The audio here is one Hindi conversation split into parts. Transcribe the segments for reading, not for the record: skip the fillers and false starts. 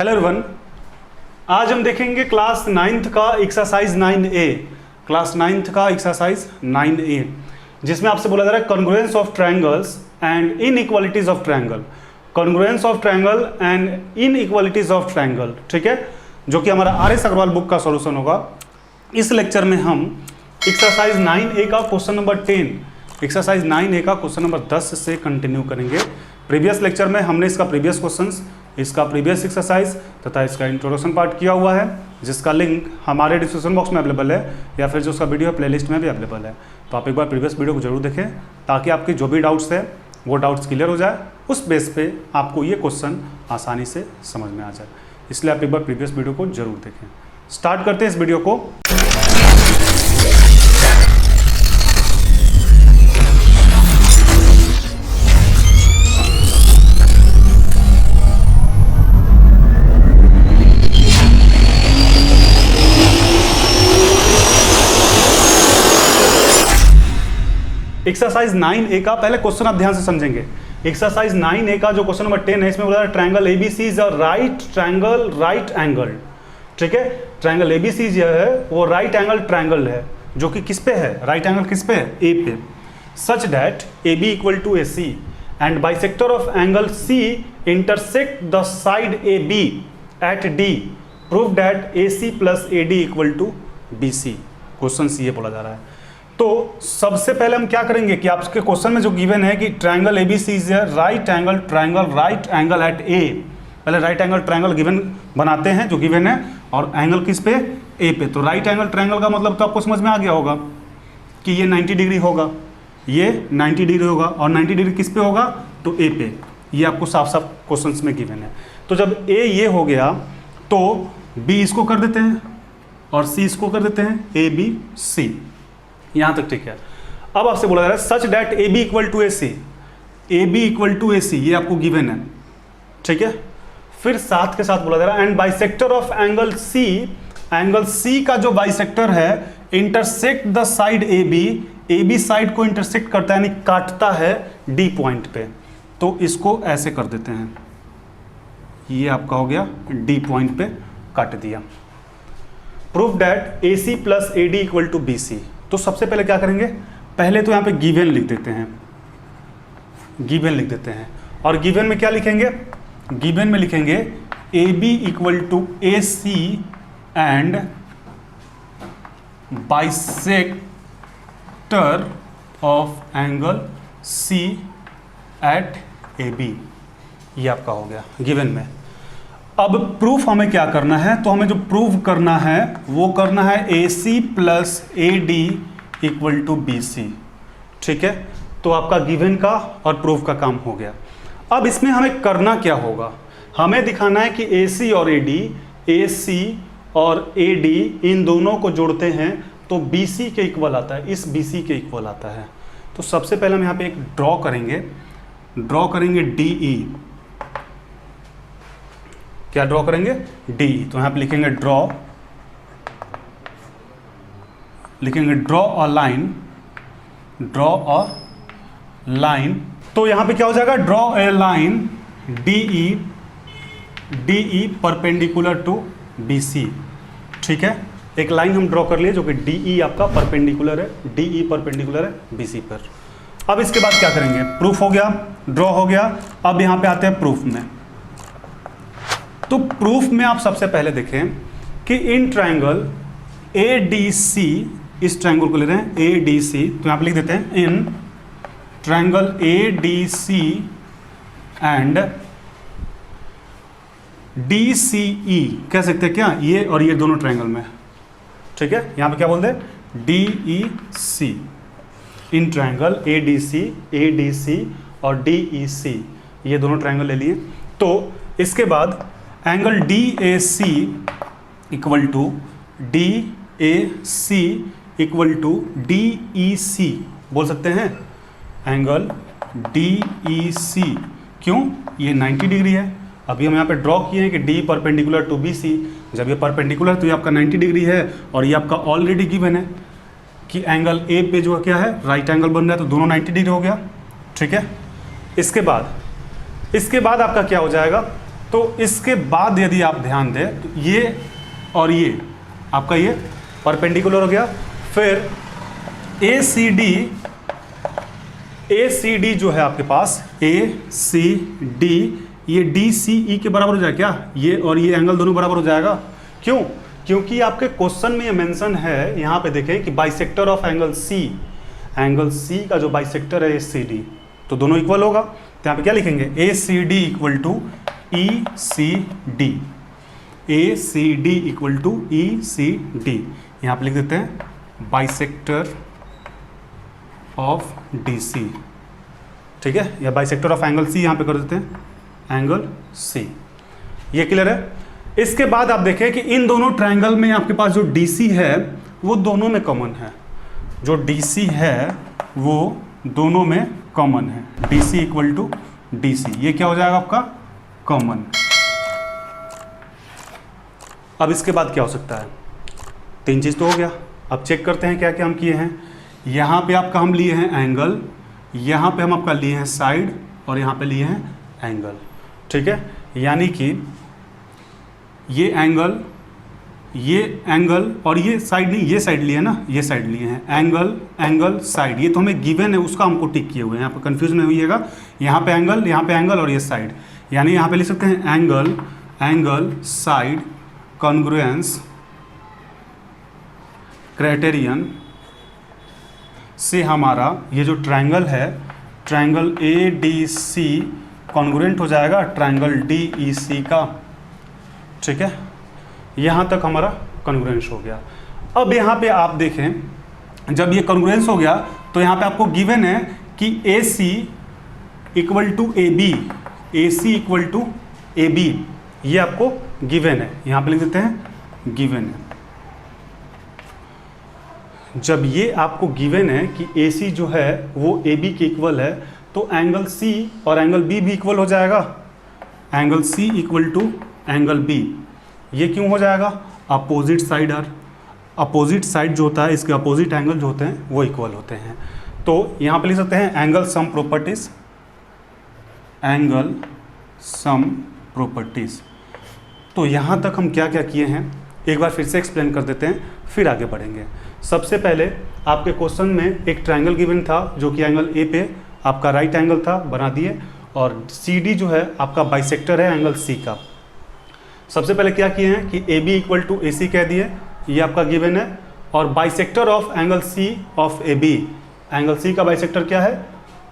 हेलो एवरीवन, आज हम देखेंगे क्लास 9th का एक्सरसाइज 9A। क्लास 9th का एक्सरसाइज 9A जिसमें आपसे बोला जा रहा है congruence of triangles and inequalities of triangle. Congruence of triangle and inequalities of triangle, ठीक है, जो कि हमारा RS अग्रवाल बुक का सॉल्यूशन होगा। इस लेक्चर में हम एक्सरसाइज 9A का क्वेश्चन नंबर 10, एक्सरसाइज 9A का क्वेश्चन नंबर 10 से कंटिन्यू करेंगे। प्रीवियस लेक्चर में हमने इसका प्रीवियस क्वेश्चंस, इसका प्रीवियस एक्सरसाइज तथा इसका इंट्रोडक्शन पार्ट किया हुआ है, जिसका लिंक हमारे डिस्क्रिप्शन बॉक्स में अवेलेबल है या फिर जो उसका वीडियो प्लेलिस्ट में भी अवेलेबल है। तो आप एक बार प्रीवियस वीडियो को जरूर देखें ताकि आपके जो भी डाउट्स है वो डाउट्स क्लियर हो जाए। उस बेस पे आपको ये क्वेश्चन आसानी से समझ में आ जाए, इसलिए आप एक बार प्रीवियस वीडियो को जरूर देखें। स्टार्ट करते हैं इस वीडियो को। एक्सरसाइज 9A का पहले क्वेश्चन आप ध्यान से समझेंगे। एक्सरसाइज 9A का जो क्वेश्चन नंबर 10 है, इसमें बोला triangle ABC is a right triangle right angle, ठीक है। ट्रायंगल ABC जो है वो राइट एंगल ट्रायंगल है, जो कि किस पे है, राइट एंगल किस पे है, A पे। Such that AB equal to AC and bisector of angle C intersect the side AB at D, prove that AC plus AD equal to BC। Question C ये बोला जा रहा है। तो सबसे पहले हम क्या करेंगे कि आपके क्वेश्चन में जो गिवन है कि triangle ABC is right angle triangle right angle at A। पहले राइट एंगल ट्रायंगल गिवन बनाते हैं जो गिवन है, और एंगल किस पे, A पे। तो राइट एंगल ट्रायंगल का मतलब तो आपको समझ में आ गया होगा कि ये 90 डिग्री होगा, ये 90 डिग्री होगा, और 90 डिग्री किस पे होगा, तो A पे। ये आपको साफ साफ क्वेश्चन में गिवन है। तो जब A ये हो गया तो B इसको कर देते हैं और C इसको कर देते हैं, ABC। यहां तक ठीक है। अब आपसे बोला जा रहा है such that AB equal to AC, AB equal to AC, ये आपको गिवन है, ठीक है। फिर साथ के साथ बोला जा रहा है and bisector of angle C, angle C का जो बाइसेक्टर है intersect the side AB side को इंटरसेक्ट करता है, यानी काटता है D पॉइंट पे। तो इसको ऐसे कर देते हैं, ये आपका हो गया D पॉइंट पे काट दिया। Prove that AC plus AD equal to BC। तो सबसे पहले क्या करेंगे, पहले तो यहाँ पे गिवन लिख देते हैं, गिवन लिख देते हैं। और गिवन में क्या लिखेंगे, गिवन में लिखेंगे AB equal to AC and bisector of angle C at AB। ये आपका हो गया गिवन में। अब प्रूफ हमें क्या करना है, तो हमें जो प्रूव करना है वो करना है AC plus AD equal to BC, ठीक है। तो आपका गिवन का और प्रूफ का काम हो गया। अब इसमें हमें करना क्या होगा, हमें दिखाना है कि AC और AC और AD इन दोनों को जोड़ते हैं तो BC के इक्वल आता है, इस BC के इक्वल आता है। तो सबसे पहले हम यहाँ पे एक ड्रॉ करेंगे DE। क्या ड्रॉ करेंगे, D। तो यहाँ पे लिखेंगे ड्रॉ अ लाइन। तो यहाँ पे क्या हो जाएगा, draw a line DE perpendicular to BC, ठीक है। एक लाइन हम ड्रॉ कर लिए जो कि DE आपका परपेंडिकुलर है, DE परपेंडिकुलर है BC पर। अब इसके बाद क्या करेंगे, प्रूफ हो गया, ड्रॉ हो गया। अब यहाँ पे आते हैं प्रूफ में। तो प्रूफ में आप सबसे पहले देखें कि इन ट्रायंगल ADC, इस ट्रायंगल को ले रहे हैं ADC, तो यहाँ पे लिख देते हैं in triangle ADC and DCE, कह सकते हैं क्या, ये और ये दोनों ट्रायंगल में, ठीक है। यहाँ पे क्या बोलते हैं, DEC। इन ट्रायंगल ADC और DEC, ये दोनों ट्रायंगल ले लिए। तो इसके बाद angle DAC equal to DAC equal to DEC बोल सकते हैं। एंगल DEC, क्यों, ये 90 डिग्री है। अभी हम यहाँ पे ड्रॉ किए हैं कि D परपेंडिकुलर टू BC। जब ये परपेंडिकुलर तो ये आपका 90 डिग्री है, और ये आपका ऑलरेडी गिवन है कि एंगल A पे जो क्या है, राइट एंगल बन रहा है, तो दोनों 90 डिग्री हो गया, ठीक है। इसके बाद आपका क्या हो जाएगा, तो इसके बाद यदि आप ध्यान दें तो ये और ये आपका ये परपेंडिकुलर हो गया। फिर ACD जो है आपके पास ACD, ये DCE के बराबर हो जाएगा क्या? ये और ये एंगल दोनों बराबर हो जाएगा। क्यों? क्योंकि आपके क्वेश्चन में ये मेंशन है, यहाँ पे देखें कि बाइसेक्टर ऑफ एंगल C का जो बाइसेक्टर है ACD, तो दोनों इक्वल होगा। तो यहाँ पे क्या लिखेंगे? ACD इक्वल टू ECD, यहाँ पे लिख देते हैं बाइसेक्टर ऑफ DC, ठीक है, या बाइसेक्टर ऑफ एंगल C यहाँ पे कर देते हैं एंगल C। ये क्लियर है? इसके बाद आप देखें कि इन दोनों ट्रायंगल में आपके पास जो DC है वो दोनों में कॉमन है, जो DC है वो दोनों में कॉमन है, DC इक्वल टू DC, ये क्या हो जाएगा आपका? कॉमन। अब इसके बाद क्या हो सकता है? 3 चीज़ तो हो गया। अब चेक करते हैं क्या क्या हम किए हैं। यहाँ पे आपका हम लिए हैं एंगल, यहाँ पे हम आपका लिए हैं साइड, और यहाँ पे लिए हैं एंगल, ठीक है। यानी कि ये एंगल और ये साइड नहीं, ये साइड लिए ना, ये साइड लिए हैं एंगल साइड, ये तो हमें गिवन है, उसका हमको टिक किए हुए हैं। यहाँ पे कंफ्यूज नहीं हुईएगा, यहाँ पे एंगल और ये साइड, यानी यहाँ पे लिख सकते हैं एंगल साइड कॉन्ग्रुएंस क्राइटेरियन से हमारा ये जो ट्रायंगल है, ट्रायंगल ADC कॉन्ग्रुएंट हो जाएगा ट्रायंगल DEC का, ठीक है। यहाँ तक हमारा कॉन्ग्रुएंस हो गया। अब यहाँ पे आप देखें, जब ये कॉन्ग्रुएंस हो गया तो यहाँ पे आपको गिवन है कि AC इक्वल टू AB, ये आपको गिवन है, यहाँ पे लिख देते हैं गिवन है। जब ये आपको गिवन है कि AC जो है वो AB के इक्वल है, तो एंगल C और एंगल B भी इक्वल हो जाएगा, angle C equal to angle B। ये क्यों हो जाएगा? अपोजिट साइड अपोजिट साइड जो होता है, इसके अपोजिट एंगल जो होते हैं वो इक्वल होते हैं। तो यहाँ पे लिख सकते हैं एंगल सम प्रॉपर्टीज। तो यहाँ तक हम क्या क्या किए हैं एक बार फिर से एक्सप्लेन कर देते हैं, फिर आगे बढ़ेंगे। सबसे पहले आपके क्वेश्चन में एक ट्रायंगल गिवन था जो कि एंगल A पे आपका राइट एंगल था, बना दिए, और CD जो है आपका बाइसेक्टर है एंगल C का। सबसे पहले क्या किए हैं कि AB इक्वल टू AC कह दिए, ये आपका गिवन है, और bisector of angle C of AB, angle C का बाइसेक्टर क्या है?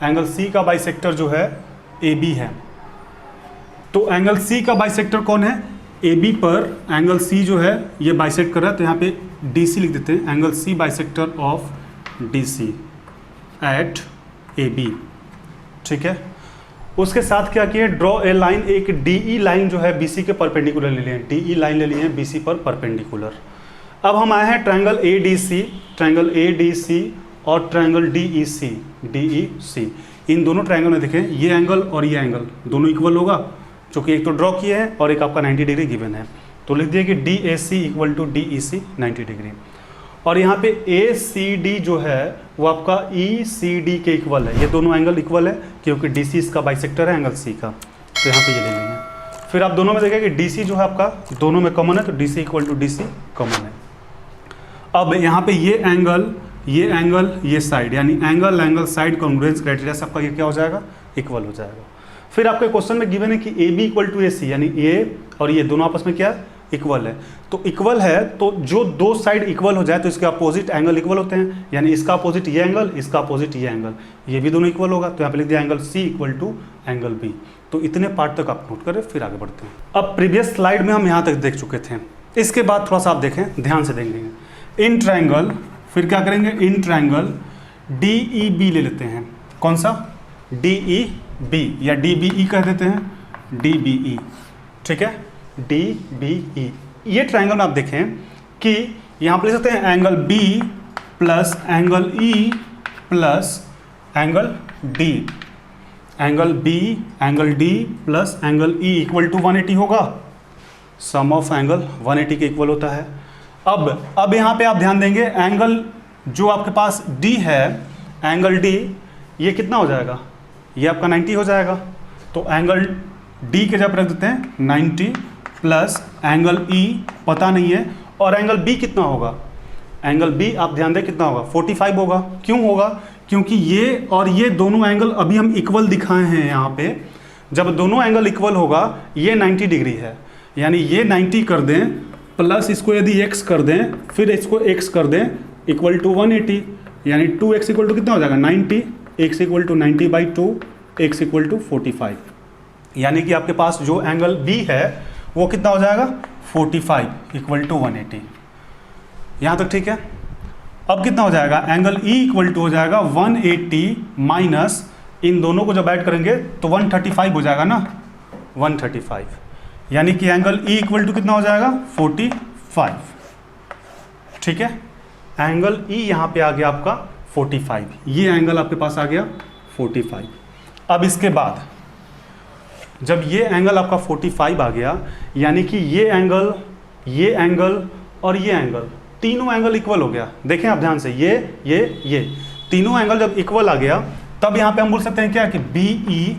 एंगल C का बाइसेक्टर जो है AB है। तो एंगल C का बाइसेक्टर कौन है? AB पर एंगल C जो है ये बाइसेक्ट कर रहा है, तो यहाँ पे DC लिख देते हैं, angle C bisector of DC at AB, ठीक है। उसके साथ क्या किए? ड्रॉ ए लाइन, एक DE लाइन जो है BC के परपेंडिकुलर ले लिए, DE लाइन ले लिए हैं BC पर परपेंडिकुलर। अब हम आए हैं ट्रायंगल ADC और ट्रायंगल DEC। इन दोनों ट्रायंगल में देखें, ये एंगल और ये एंगल दोनों इक्वल होगा, क्योंकि एक तो ड्रॉ किए हैं और एक आपका 90 डिग्री गिवन है। तो लिख दिए कि DAC equal to DEC 90 degree, और यहाँ पे ACD जो है वो आपका ECD के इक्वल है। ये दोनों एंगल इक्वल है क्योंकि DC इसका बाइसेक्टर है एंगल C का, तो यहाँ पे ये ले लेंगे। फिर आप दोनों में देखें कि DC जो है आपका दोनों में कॉमन है, तो DC equal to DC common है। अब यहाँ पे ये एंगल ये साइड, यानी एंगल साइड कॉन्ग्रुएंस क्राइटेरिया से आपका ये क्या हो जाएगा? इक्वल हो जाएगा। फिर आपके क्वेश्चन में गिवन है कि AB इक्वल टू AC, यानी A और ये दोनों आपस में क्या इक्वल है। तो इक्वल है तो जो दो साइड इक्वल हो जाए तो इसके अपोजिट एंगल इक्वल होते हैं, यानी इसका अपोजिट ये एंगल, इसका अपोजिट ये एंगल, ये भी दोनों इक्वल होगा। तो यहाँ पे लिख दिया angle C equal to angle B। तो इतने पार्ट तक आप नोट करें, फिर आगे बढ़ते हैं। अब प्रीवियस स्लाइड में हम यहाँ तक देख चुके थे, इसके बाद थोड़ा सा आप देखें, ध्यान से देखेंगे। इन ट्रायंगल, फिर क्या करेंगे? इन ट्रायंगल DEB ले लेते हैं। कौन सा? DEB या DBE कह देते हैं, DBE, ठीक है, DBE। ये ट्रायंगल में आप देखें कि यहाँ पर लिख सकते हैं angle B plus angle E plus angle D, angle B angle D plus angle E equal to 180 होगा। सम ऑफ एंगल 180 के इक्वल होता है। अब यहाँ पे आप ध्यान देंगे, एंगल जो आपके पास D है, एंगल D, ये कितना हो जाएगा? ये आपका 90 हो जाएगा। तो एंगल डी के जगह पर रख देते हैं 90 प्लस एंगल ई पता नहीं है, और एंगल बी कितना होगा, एंगल बी आप ध्यान दें कितना होगा 45 होगा। क्यों होगा, क्योंकि ये और ये दोनों एंगल अभी हम इक्वल दिखाए हैं यहाँ पे। जब दोनों एंगल इक्वल होगा, ये 90 डिग्री है, यानी ये 90 कर दें प्लस इसको यदि x कर दें, फिर इसको x कर दें इक्वल टू 180, यानी 2x इक्वल टू कितना हो जाएगा 90, x equal to 90/2, x equal to 45, यानी कि आपके पास जो एंगल B है वो कितना हो जाएगा 45 इक्वल टू 180। यहाँ तक ठीक है। अब कितना हो जाएगा, एंगल E इक्वल टू हो जाएगा 180 माइनस इन दोनों को जब ऐड करेंगे तो 135 हो जाएगा ना, 135, यानी कि एंगल E इक्वल टू कितना हो जाएगा 45। ठीक है, एंगल E यहाँ पे आ गया आपका 45, ये एंगल आपके पास आ गया 45। अब इसके बाद जब ये एंगल आपका 45 आ गया, यानी कि ये एंगल और ये एंगल, तीनों एंगल इक्वल हो गया। देखें आप ध्यान से, ये तीनों एंगल जब इक्वल आ गया, तब यहाँ पे हम बोल सकते हैं क्या कि BE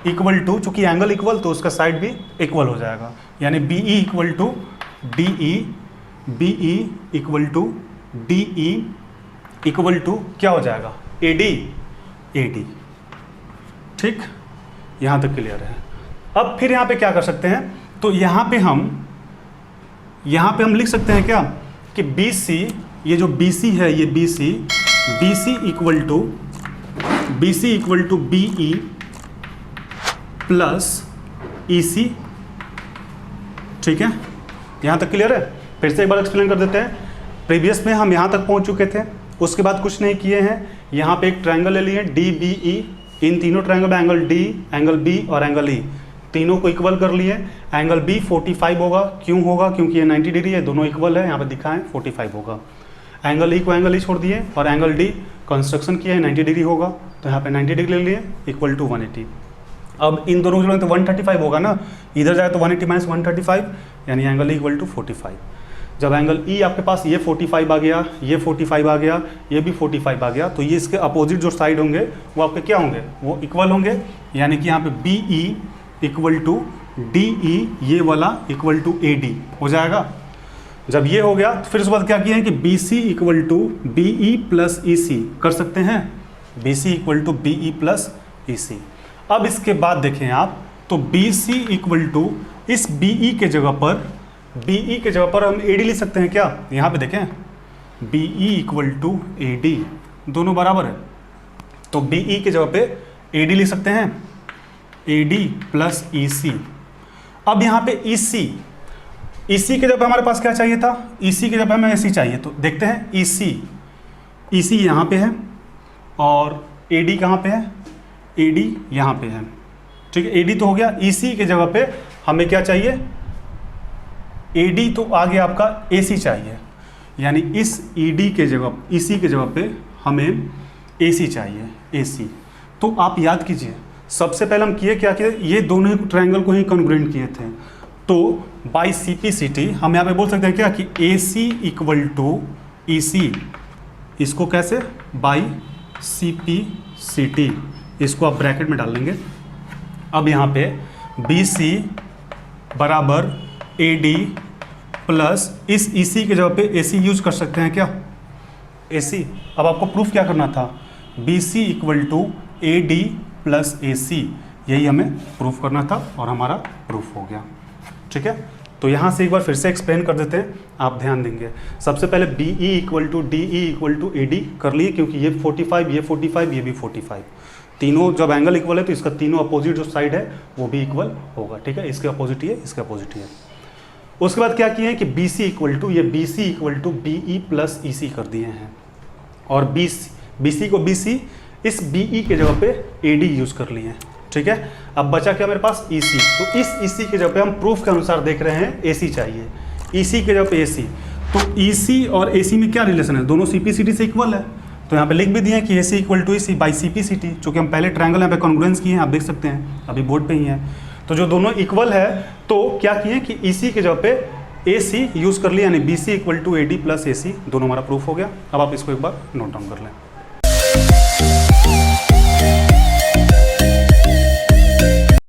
इक्वल टू, चूंकि एंगल इक्वल तो उसका साइड भी इक्वल हो जाएगा, यानी BE equal to DE, BE equal to DE equal to क्या हो जाएगा AD। ठीक, यहाँ तक क्लियर है। अब फिर यहाँ पे क्या कर सकते हैं, तो यहाँ पे हम लिख सकते हैं क्या कि BC, ये जो BC है ये BC equal to BE plus EC। ठीक है, यहाँ तक क्लियर है। फिर से एक बार एक्सप्लेन कर देते हैं। प्रीवियस में हम यहाँ तक पहुँच चुके थे, उसके बाद कुछ नहीं किए हैं। यहाँ पे एक ट्रायंगल ले लिए DBE, इन तीनों ट्रायंगल में एंगल D, एंगल B और एंगल E तीनों को इक्वल कर लिए। एंगल B 45 होगा, क्यों होगा, क्योंकि ये 90 डिग्री है, दोनों इक्वल है, यहाँ पे दिखा है 45 होगा। एंगल E को एंगल E छोड़ दिए और एंगल D कंस्ट्रक्शन किया है 90 डिग्री होगा, तो यहाँ पे 90 डिग्री ले लिए इक्वल टू 180। अब इन दोनों को तो 135 होगा ना, इधर जाए तो 180 माइनस 135, यानी एंगल E इक्वल टू 45। जब एंगल E आपके पास ये 45 आ गया, ये 45 आ गया, ये भी 45 आ गया, तो ये इसके अपोजिट जो साइड होंगे वो आपके क्या होंगे, वो इक्वल होंगे, यानी कि यहाँ पे BE इक्वल टू DE, ये वाला इक्वल टू AD हो जाएगा। जब ये हो गया तो फिर उसके बाद क्या किया है कि BC equal to BE plus EC कर सकते हैं, BC equal to BE plus EC। अब इसके बाद देखें आप, तो BC इक्वल टू इस BE के जगह पर हम AD लिख सकते हैं क्या, यहाँ पे देखें BE इक्वल टू AD, दोनों बराबर है, तो BE के जगह पे AD लिख सकते हैं, AD प्लस EC। अब यहाँ पे EC के जगह पे हमारे पास क्या चाहिए था, EC के जगह पे हमें AC चाहिए, तो देखते हैं EC यहाँ पे है और AD कहाँ पे है, AD यहाँ पे है। ठीक है, AD तो हो गया। EC के जगह पे हमें क्या चाहिए, AD तो आ गया आपका AC चाहिए, यानी इस EC के जगह पे हमें AC चाहिए, AC। तो आप याद कीजिए, सबसे पहले हम क्या किए, ये दोनों ट्रायंगल को ही कॉन्ग्रुएंट किए थे, तो बाई CPCT हम यहाँ पे बोल सकते हैं क्या कि AC इक्वल टू EC, इसको कैसे, बाई CPCT, इसको आप ब्रैकेट में डाल लेंगे। अब यहाँ पे BC बराबर AD प्लस इस EC के जगह पे AC यूज कर सकते हैं क्या, AC। अब आपको प्रूफ क्या करना था, BC equal to AD plus AC, यही हमें प्रूफ करना था और हमारा प्रूफ हो गया। ठीक है, तो यहाँ से एक बार फिर से एक्सप्लेन कर देते हैं, आप ध्यान देंगे। सबसे पहले BE equal to DE equal to AD कर लिए, क्योंकि ये 45, ये 45, ये भी 45, तीनों जब एंगल इक्वल है तो इसका तीनों अपोजिट जो साइड है वो भी इक्वल होगा। ठीक है, इसके अपोजिट ही है, इसके अपोजिट ही है। उसके बाद क्या किए हैं कि BC equal to BE plus EC कर दिए हैं, और BC को BC इस BE के जगह पे AD यूज कर लिए हैं। ठीक है, अब बचा क्या मेरे पास, EC। तो इस EC के जगह पे हम प्रूफ के अनुसार देख रहे हैं AC चाहिए, EC के जगह पे AC। तो EC और AC में क्या रिलेशन है, दोनों CPCT से इक्वल है, तो यहाँ पे लिख भी दिए हैं कि AC equal to EC by CPCT, चूँकि हम पहले ट्रायंगल यहाँ पे कॉन्ग्रुएंस किए हैं, आप देख सकते हैं अभी बोर्ड पे ही है। तो जो दोनों इक्वल है, तो क्या किए कि EC के जगह पे AC यूज कर लिया, यानी BC equal to AD plus AC, दोनों हमारा प्रूफ हो गया। अब आप इसको एक बार नोट डाउन कर लें।